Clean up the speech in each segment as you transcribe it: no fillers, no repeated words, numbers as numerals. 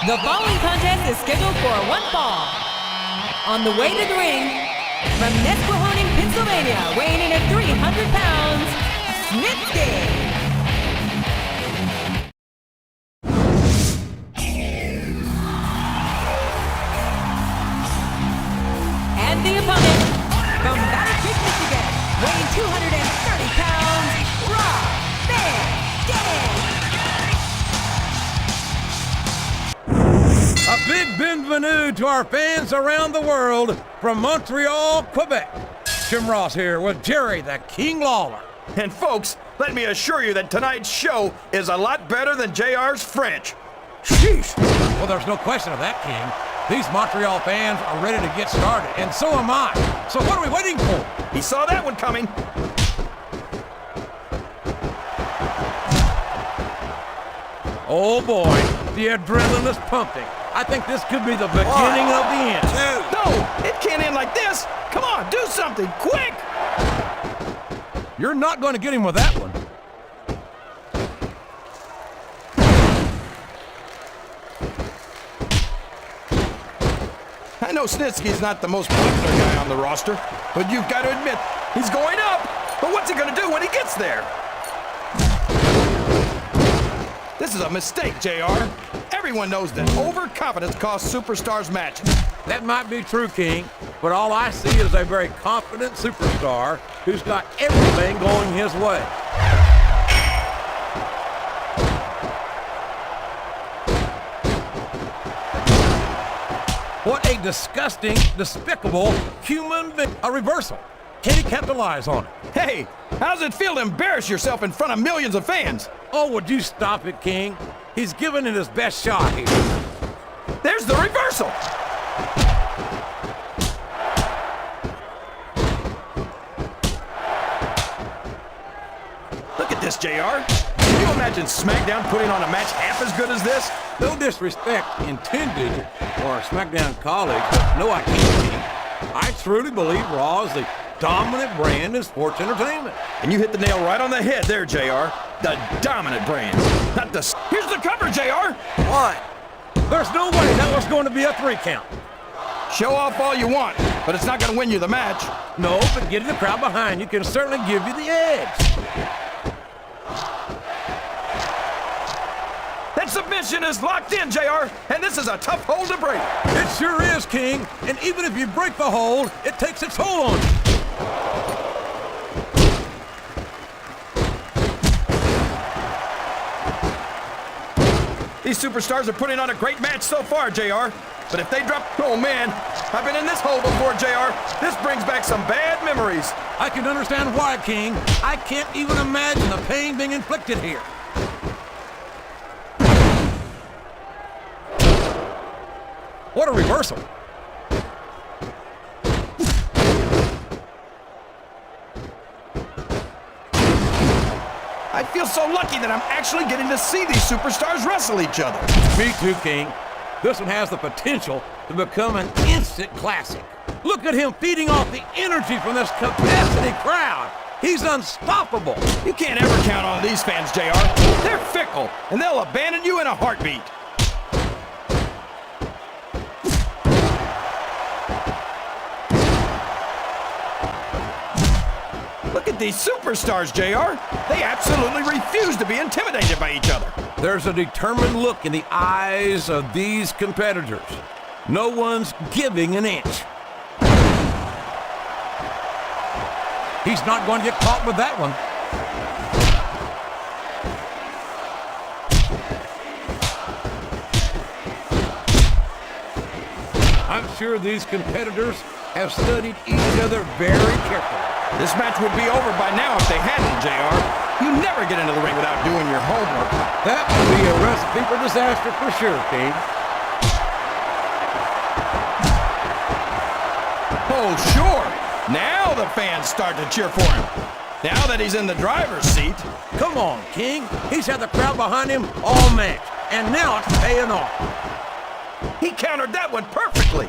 The following contest is scheduled for one fall. On the way to the ring, from Nesquehoning, Pennsylvania, weighing in at 300 pounds, Snitsky. And the opponent, from Battle Creek, Michigan, weighing 230 pounds, Rob Van Dam. A big bienvenue to our fans around the world from Montreal, Quebec. Jim Ross here with Jerry the King Lawler. And folks, let me assure you that tonight's show is a lot better than JR's French. Sheesh. Well, there's no question of that, King. These Montreal fans are ready to get started, and so am I. So what are we waiting for? He saw that one coming. Oh boy, the adrenaline is pumping. I think this could be the beginning of the end. No, it can't end like this. Come on, do something, quick! You're not going to get him with that one. I know Snitsky's not the most popular guy on the roster, but you've got to admit, he's going up. But what's he going to do when he gets there? This is a mistake, JR. Everyone knows that overconfidence costs superstars matches. That might be true, King, but all I see is a very confident superstar who's got everything going his way. What a disgusting, despicable human being. A reversal. Can he capitalize on it? Hey, how does it feel to embarrass yourself in front of millions of fans? Oh, would you stop it, King? He's giving it his best shot here. There's the reversal. Look at this, JR. Can you imagine SmackDown putting on a match half as good as this? No disrespect intended for our SmackDown colleagues, but no, I can't, King. I truly believe Raw is the dominant brand in sports entertainment. And you hit the nail right on the head there, JR. The dominant brand. Not the... Here's the cover, JR. What? There's no way that was going to be a 3 count. Show off all you want, but it's not going to win you the match. No, but getting the crowd behind you can certainly give you the edge. That submission is locked in, JR, and this is a tough hold to break. It sure is, King. And even if you break the hold, it takes its toll on you. These superstars are putting on a great match so far, JR. But if they drop... Oh, man. I've been in this hole before, JR. This brings back some bad memories. I can understand why, King. I can't even imagine the pain being inflicted here. What a reversal. I feel so lucky that I'm actually getting to see these superstars wrestle each other. Me too, King. This one has the potential to become an instant classic. Look at him feeding off the energy from this capacity crowd. He's unstoppable. You can't ever count on these fans, JR. They're fickle, and they'll abandon you in a heartbeat. Look at these superstars, JR. They absolutely refuse to be intimidated by each other. There's a determined look in the eyes of these competitors. No one's giving an inch. He's not going to get caught with that one. I'm sure these competitors have studied each other very carefully. This match would be over by now if they hadn't, JR. You never get into the ring without doing your homework. That would be a recipe for disaster for sure, King. Oh, sure. Now the fans start to cheer for him. Now that he's in the driver's seat. Come on, King. He's had the crowd behind him all match, and now it's paying off. He countered that one perfectly.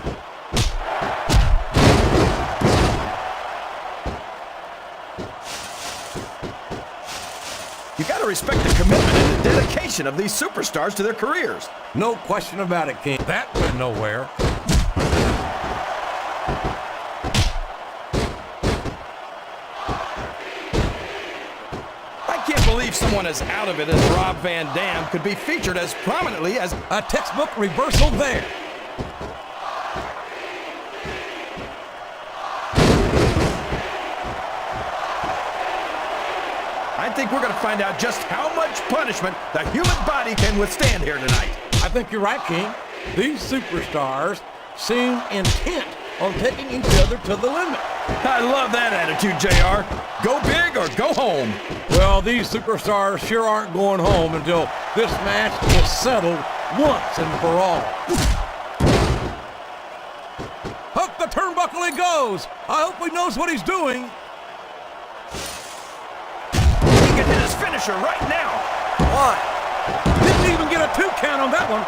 You You gotta respect the commitment and the dedication of these superstars to their careers. No question about it, King. That went nowhere. I can't believe someone as out of it as Rob Van Dam could be featured as prominently as A textbook reversal there. I think we're gonna find out just how much punishment the human body can withstand here tonight. I think you're right, King. These superstars seem intent on taking each other to the limit. I love that attitude, JR. Go big or go home. Well, these superstars sure aren't going home until this match is settled once and for all. Up the turnbuckle he goes. I hope he knows what he's doing. He can hit his finisher right now. One. Didn't even get a 2 count on that one.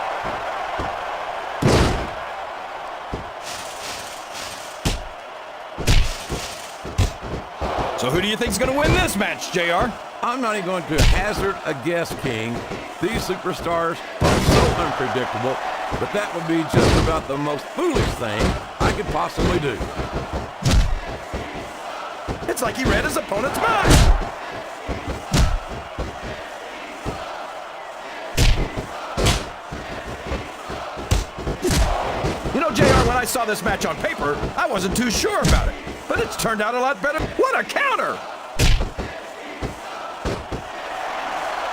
So who do you think's gonna win this match, JR? I'm not even going to hazard a guess, King. These superstars are so unpredictable that that would be just about the most foolish thing I could possibly do. It's like he read his opponent's mind. You know, JR, when I saw this match on paper, I wasn't too sure about it. But it's turned out a lot better. What a counter!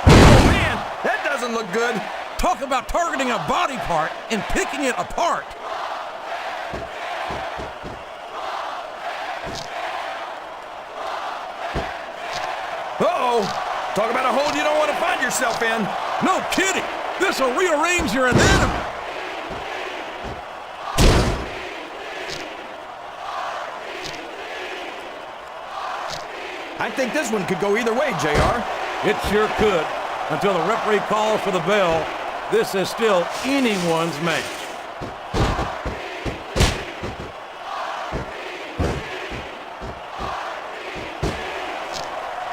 Oh, man, that doesn't look good. Talk about targeting a body part and picking it apart. Uh-oh. Talk about a hole you don't want to find yourself in. No kidding. This will rearrange your anatomy. I think this one could go either way, JR. It sure could. Until the referee calls for the bell, this is still anyone's match.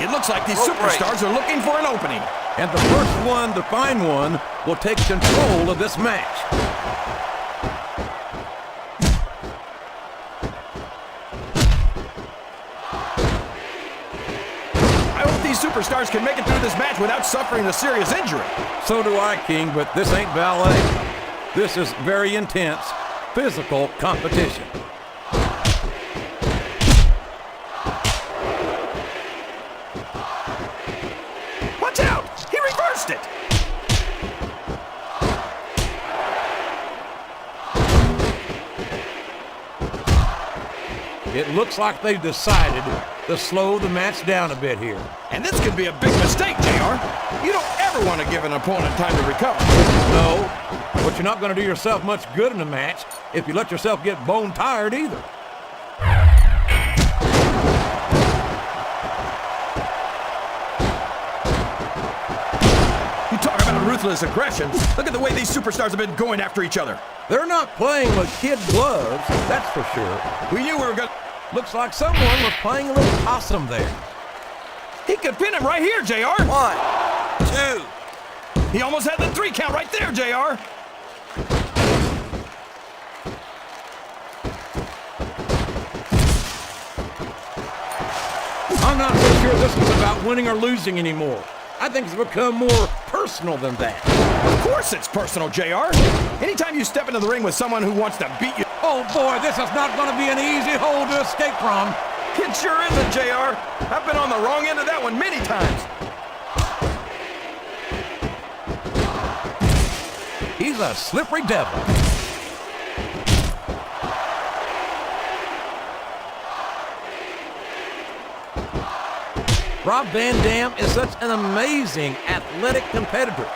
It looks like these superstars are looking for an opening. And the first one to find one will take control of this match. I hope these superstars can make it through this match without suffering a serious injury. So do I, King, but this ain't ballet. This is very intense, physical competition. Watch out! He reversed it! It looks like they've decided to slow the match down a bit here. And this could be a big mistake, JR. You don't ever want to give an opponent time to recover. No, but you're not going to do yourself much good in a match if you let yourself get bone tired either. You talk about ruthless aggression. Look at the way these superstars have been going after each other. They're not playing with kid gloves, that's for sure. We knew we were going to... Looks like someone was playing a little possum there. He could pin him right here, JR. 1, 2. He almost had the 3 count right there, JR. I'm not so sure this is about winning or losing anymore. I think it's become more personal than that. Of course it's personal, JR. Anytime you step into the ring with someone who wants to beat you... Oh boy, this is not going to be an easy hole to escape from. It sure isn't, JR. I've been on the wrong end of that one many times. He's a slippery devil. Rob Van Dam is such an amazing athletic competitor.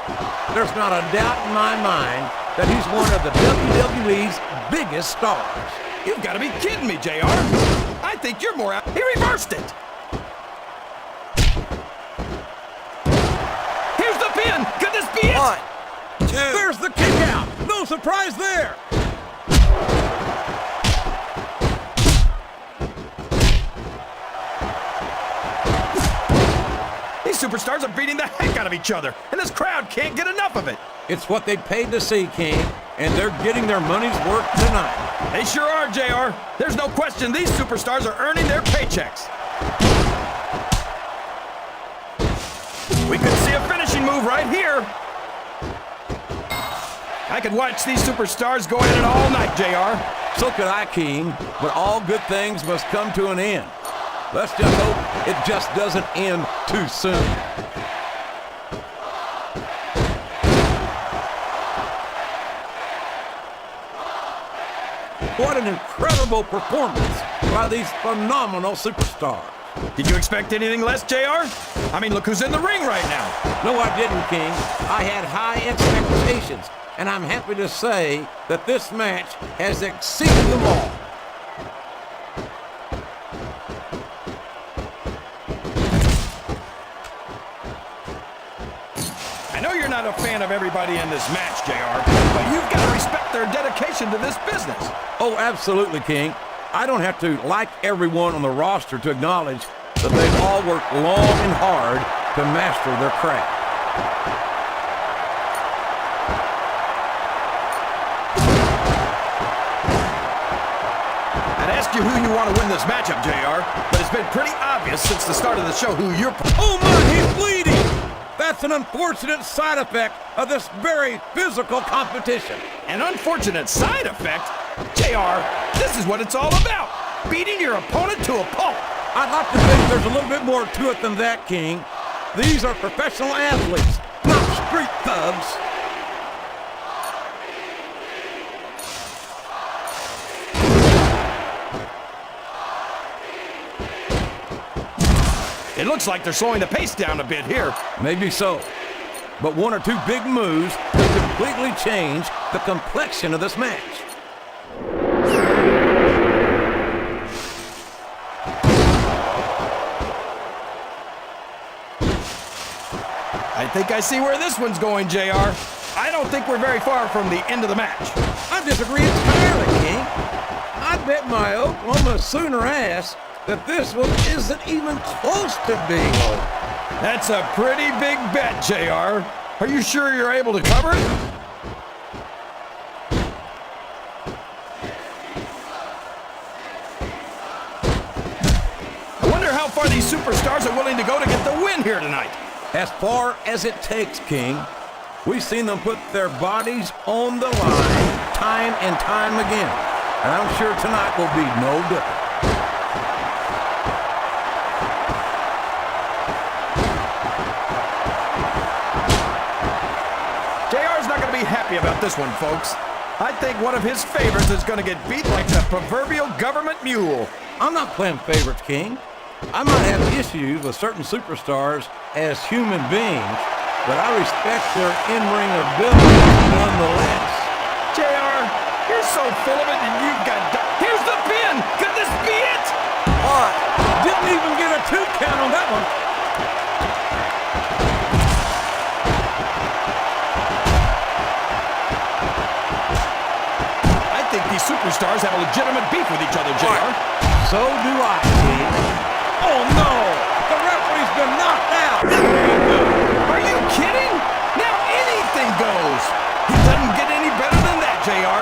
There's not a doubt in my mind that he's one of the WWE's biggest stars. You've got to be kidding me, JR. I think you're more out. He reversed it. Here's the pin. Could this be it? 1, 2. There's the kick out. No surprise there. superstars are beating the heck out of each other, and this crowd can't get enough of it. It's what they paid to see, King, and they're getting their money's worth tonight. They sure are, JR. There's no question these superstars are earning their paychecks. We could see a finishing move right here. I could watch these superstars go at it all night, JR. So could I, King, but all good things must come to an end. Let's just hope it just doesn't end too soon. What an incredible performance by these phenomenal superstars. Did you expect anything less, JR? I mean, look who's in the ring right now. No, I didn't, King. I had high expectations, and I'm happy to say that this match has exceeded them all. I know you're not a fan of everybody in this match, JR, but you've got to respect their dedication to this business. Oh, absolutely, King. I don't have to like everyone on the roster to acknowledge that they've all worked long and hard to master their craft. I'd ask you who you want to win this matchup, JR, but it's been pretty obvious since the start of the show who you're... Oh my, he's bleeding! That's an unfortunate side effect of this very physical competition. An unfortunate side effect? JR, this is what it's all about. Beating your opponent to a pulp. I'd like to think there's a little bit more to it than that, King. These are professional athletes, not street thugs. It looks like they're slowing the pace down a bit here. Maybe so. But one or two big moves could completely change the complexion of this match. I think I see where this one's going, JR. I don't think we're very far from the end of the match. I disagree entirely, King. I bet my Oklahoma Sooner ass that this one isn't even close to being over. That's a pretty big bet, JR. Are you sure you're able to cover it? I wonder how far these superstars are willing to go to get the win here tonight. As far as it takes, King. We've seen them put their bodies on the line time and time again. And I'm sure tonight will be no different. JR's not going to be happy about this one, folks. I think one of his favorites is going to get beat like the proverbial government mule. I'm not playing favorites, King. I might have issues with certain superstars as human beings, but I respect their in-ring ability nonetheless. JR, you're so full of it and you've got... Here's the pin! Could this be it? What? Didn't even get a 2 count on that one. I think these superstars have a legitimate beef with each other, JR. So do I, King. Oh no! The referee's been knocked out! Are you kidding? Now anything goes! It doesn't get any better than that, JR.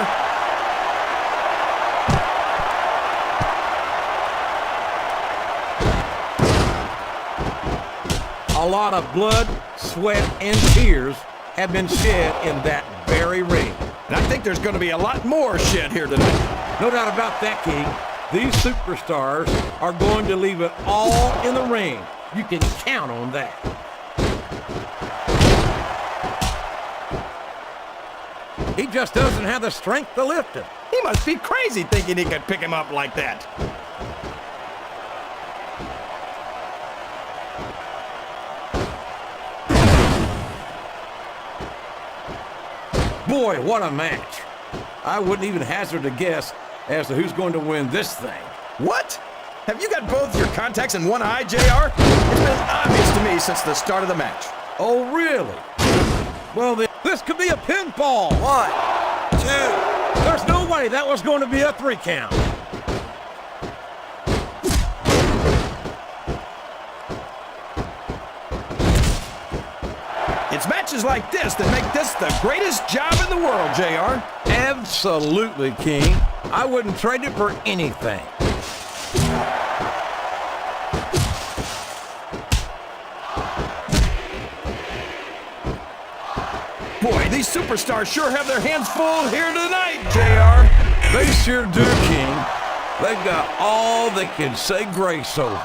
A lot of blood, sweat, and tears have been shed in that very ring. And I think there's going to be a lot more shed here tonight. No doubt about that, King. These superstars are going to leave it all in the ring. You can count on that. He just doesn't have the strength to lift him. He must be crazy thinking he could pick him up like that. Boy, what a match. I wouldn't even hazard a guess as to who's going to win this thing. What? Have you got both your contacts in one eye, JR? It's been obvious to me since the start of the match. Oh, really? Well, then, this could be a pinfall. 1, 2. There's no way that was going to be a 3 count. It's matches like this that make this the greatest job in the world, JR. Absolutely, King. I wouldn't trade it for anything. Boy, these superstars sure have their hands full here tonight, JR. They sure do, King. They've got all they can say grace over.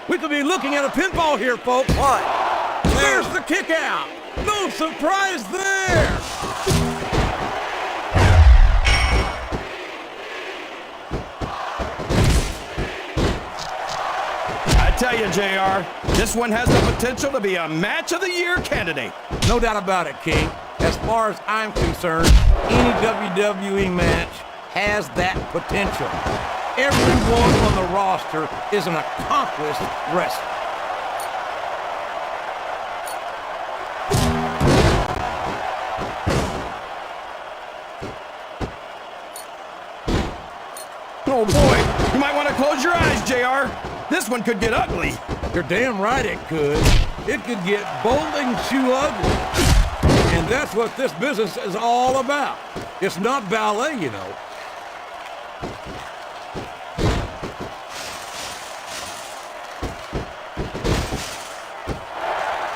We could be looking at a pinfall here, folks. One, There's the kick out. No surprise there. I tell you, JR, this one has the potential to be a match of the year candidate. No doubt about it, King. As far as I'm concerned, any WWE match has that potential. Everyone on the roster is an accomplished wrestler. Oh boy, you might want to close your eyes, JR. This one could get ugly. You're damn right it could. It could get bowling shoe ugly. And that's what this business is all about. It's not ballet, you know.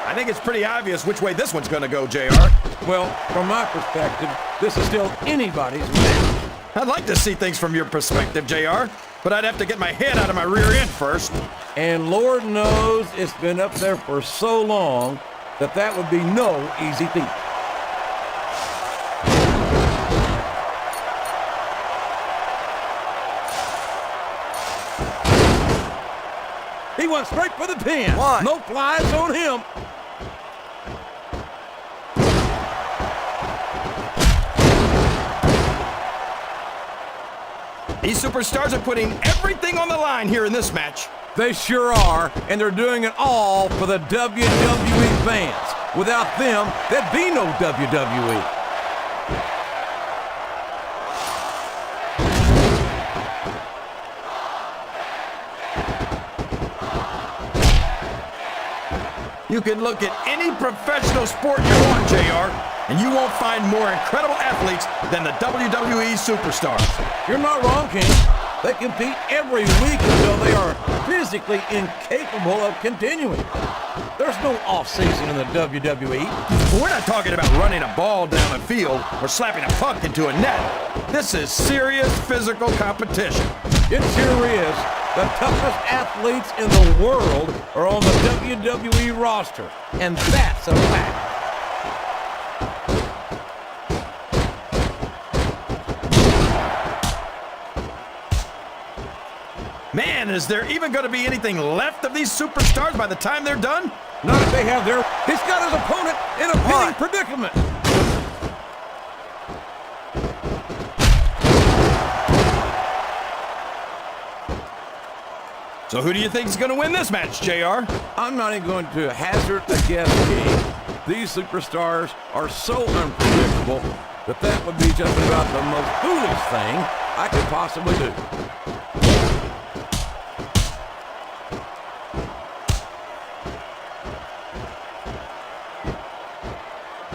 I think it's pretty obvious which way this one's going to go, JR. Well, from my perspective, this is still anybody's match. I'd like to see things from your perspective, JR, but I'd have to get my head out of my rear end first. And Lord knows it's been up there for so long that that would be no easy feat. He went straight for the pin. One. No flies on him. These superstars are putting everything on the line here in this match. They sure are, and they're doing it all for the WWE fans. Without them, there'd be no WWE. You can look at any professional sport you want, JR, and you won't find more incredible athletes than the WWE superstars. You're not wrong, King. They compete every week until they are physically incapable of continuing. There's no off-season in the WWE. But we're not talking about running a ball down the field or slapping a puck into a net. This is serious physical competition. It sure is. The toughest athletes in the world are on the WWE roster, and that's a fact. Man, is there even going to be anything left of these superstars by the time they're done? Not if they have their... He's got his opponent in a pinning predicament. So who do you think is going to win this match, JR? I'm not even going to hazard a guess, King. These superstars are so unpredictable that that would be just about the most foolish thing I could possibly do.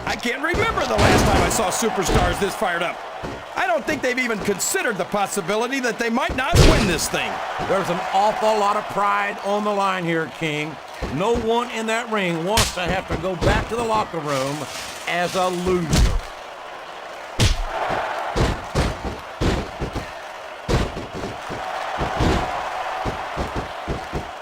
I can't remember the last time I saw superstars this fired up. I don't think they've even considered the possibility that they might not win this thing. There's an awful lot of pride on the line here, King. No one in that ring wants to have to go back to the locker room as a loser.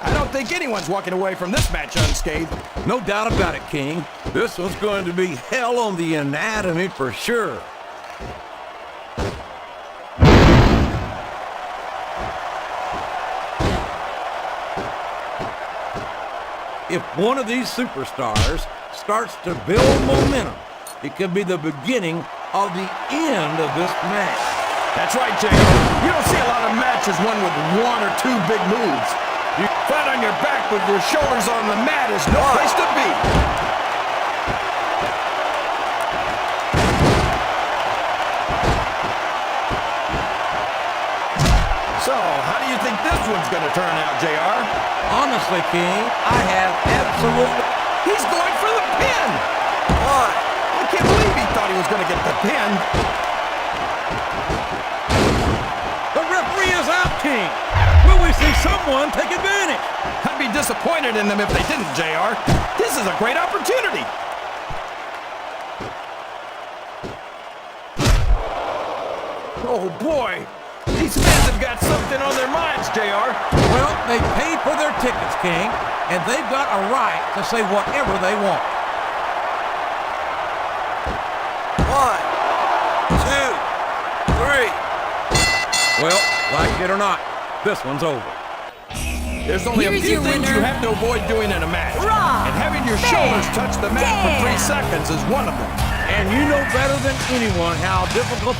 I don't think anyone's walking away from this match unscathed. No doubt about it, King. This one's going to be hell on the anatomy for sure. If one of these superstars starts to build momentum, it could be the beginning of the end of this match. That's right, JR. You don't see a lot of matches won with one or two big moves. You flat on your back with your shoulders on the mat is no place to be. So, how do you think this one's going to turn out, JR? Honestly, King, I have absolutely... He's going for the pin! Why? I can't believe he thought he was going to get the pin. The referee is out, King. Will we see someone take advantage? I'd be disappointed in them if they didn't, JR. This is a great opportunity. Oh, boy. These fans have got something on their minds, JR. Well, they paid for their tickets, King, and they've got a right to say whatever they want. 1, 2, 3. Well, like it or not, this one's over. There's only Here's a few your things winner. you have to avoid doing in a match. Raw. And having your Bam. shoulders touch the mat for 3 Damn. seconds is one of them. And you know better than anyone how difficult...